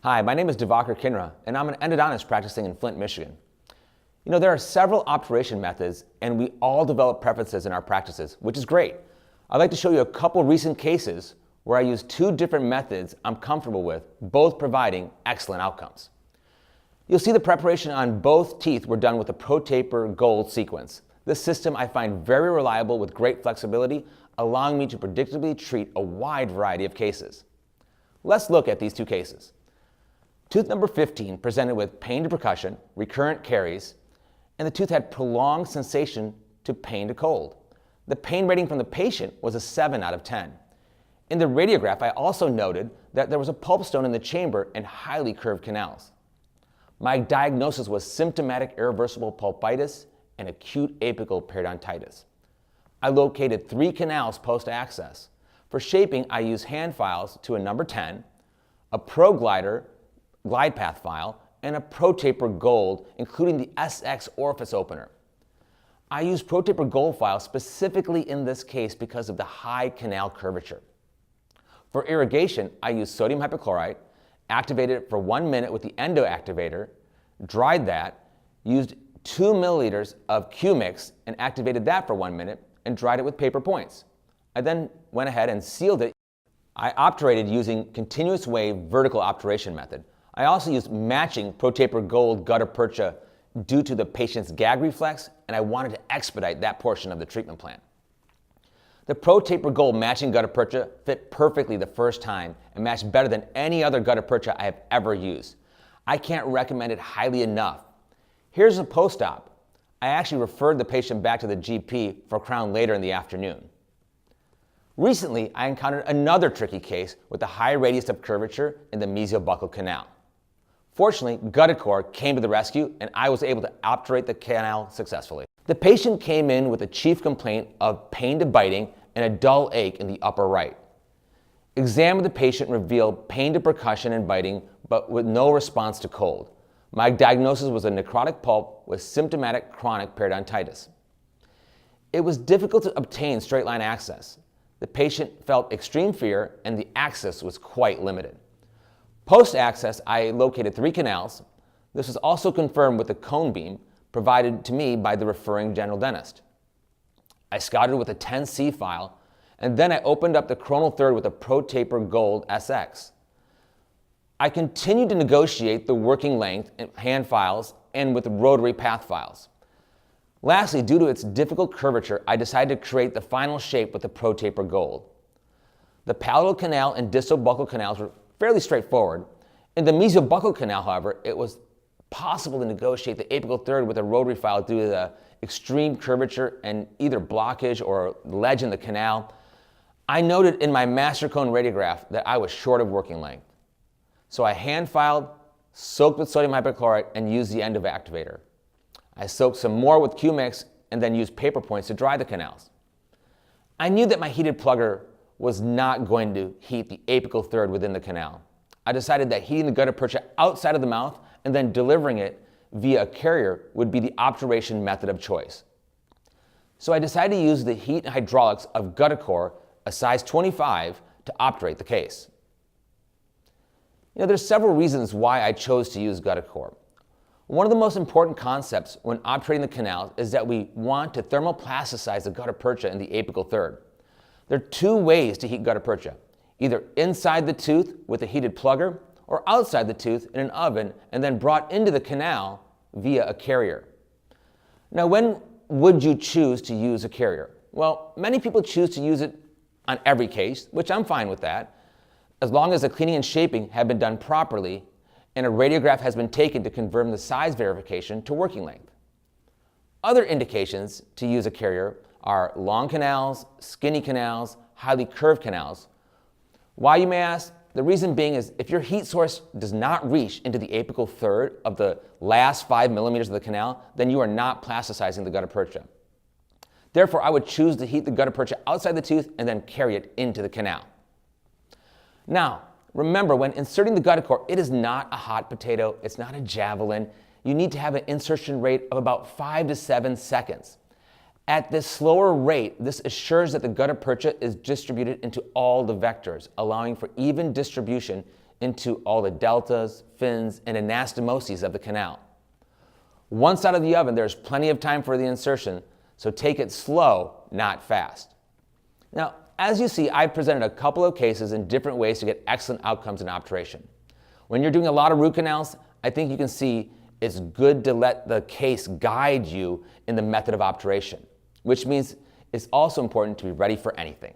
Hi, my name is Dr Kinra, and I'm an endodontist practicing in Flint, Michigan. There are several obturation methods, and we all develop preferences in our practices, which is great. I'd like to show you a couple recent cases where I use two different methods I'm comfortable with, both providing excellent outcomes. You'll see the preparation on both teeth were done with the ProTaper Gold sequence. This system I find very reliable with great flexibility, allowing me to predictably treat a wide variety of cases. Let's look at these two cases. Tooth number 15 presented with pain to percussion, recurrent caries, and the tooth had prolonged sensation to pain to cold. The pain rating from the patient was a 7 out of 10. In the radiograph, I also noted that there was a pulp stone in the chamber and highly curved canals. My diagnosis was symptomatic irreversible pulpitis and acute apical periodontitis. I located 3 canals post-access. For shaping, I used hand files to a number 10, a ProGlider glide path file, and a ProTaper Gold, including the SX orifice opener. I used ProTaper Gold files specifically in this case because of the high canal curvature. For irrigation, I used sodium hypochlorite, activated it for 1 minute with the endo activator, dried that, used 2 milliliters of Q-Mix and activated that for 1 minute, and dried it with paper points. I then went ahead and sealed it. I obturated using continuous wave vertical obturation method. I also used matching ProTaper Gold gutta percha due to the patient's gag reflex, and I wanted to expedite that portion of the treatment plan. The ProTaper Gold matching gutta percha fit perfectly the first time and matched better than any other gutta percha I have ever used. I can't recommend it highly enough. Here's a post-op. I actually referred the patient back to the GP for crown later in the afternoon. Recently, I encountered another tricky case with a high radius of curvature in the mesiobuccal canal. Fortunately, GuttaCore came to the rescue and I was able to obturate the canal successfully. The patient came in with a chief complaint of pain to biting and a dull ache in the upper right. Exam of the patient revealed pain to percussion and biting, but with no response to cold. My diagnosis was a necrotic pulp with symptomatic chronic periodontitis. It was difficult to obtain straight line access. The patient felt extreme fear and the access was quite limited. Post-access, I located 3 canals. This was also confirmed with the cone beam provided to me by the referring general dentist. I scouted with a 10C file, and then I opened up the coronal third with a ProTaper Gold SX. I continued to negotiate the working length in hand files and with rotary path files. Lastly, due to its difficult curvature, I decided to create the final shape with the ProTaper Gold. The palatal canal and distal buccal canals were fairly straightforward. In the mesiobuccal canal, however, it was possible to negotiate the apical third with a rotary file due to the extreme curvature and either blockage or ledge in the canal. I noted in my master cone radiograph that I was short of working length. So I hand filed, soaked with sodium hypochlorite, and used the endo activator. I soaked some more with Q-Mix and then used paper points to dry the canals. I knew that my heated plugger was not going to heat the apical third within the canal. I decided that heating the gutta percha outside of the mouth and then delivering it via a carrier would be the obturation method of choice. So I decided to use the heat and hydraulics of GuttaCore, a size 25, to obturate the case. There's several reasons why I chose to use GuttaCore. One of the most important concepts when obturating the canals is that we want to thermoplasticize the gutta percha in the apical third. There are 2 ways to heat gutta percha, either inside the tooth with a heated plugger or outside the tooth in an oven and then brought into the canal via a carrier. Now, when would you choose to use a carrier? Well, many people choose to use it on every case, which I'm fine with that, as long as the cleaning and shaping have been done properly and a radiograph has been taken to confirm the size verification to working length. Other indications to use a carrier are long canals, skinny canals, highly curved canals. Why, you may ask? The reason being is if your heat source does not reach into the apical third of the last 5 millimeters of the canal, then you are not plasticizing the gutta percha. Therefore, I would choose to heat the gutta percha outside the tooth and then carry it into the canal. Now, remember, when inserting the GuttaCore, it is not a hot potato, it's not a javelin. You need to have an insertion rate of about 5 to 7 seconds. At this slower rate, this assures that the gutta percha is distributed into all the vectors, allowing for even distribution into all the deltas, fins, and anastomoses of the canal. One side of the oven, there's plenty of time for the insertion, so take it slow, not fast. Now, as you see, I've presented a couple of cases in different ways to get excellent outcomes in obturation. When you're doing a lot of root canals, I think you can see it's good to let the case guide you in the method of obturation, which means it's also important to be ready for anything.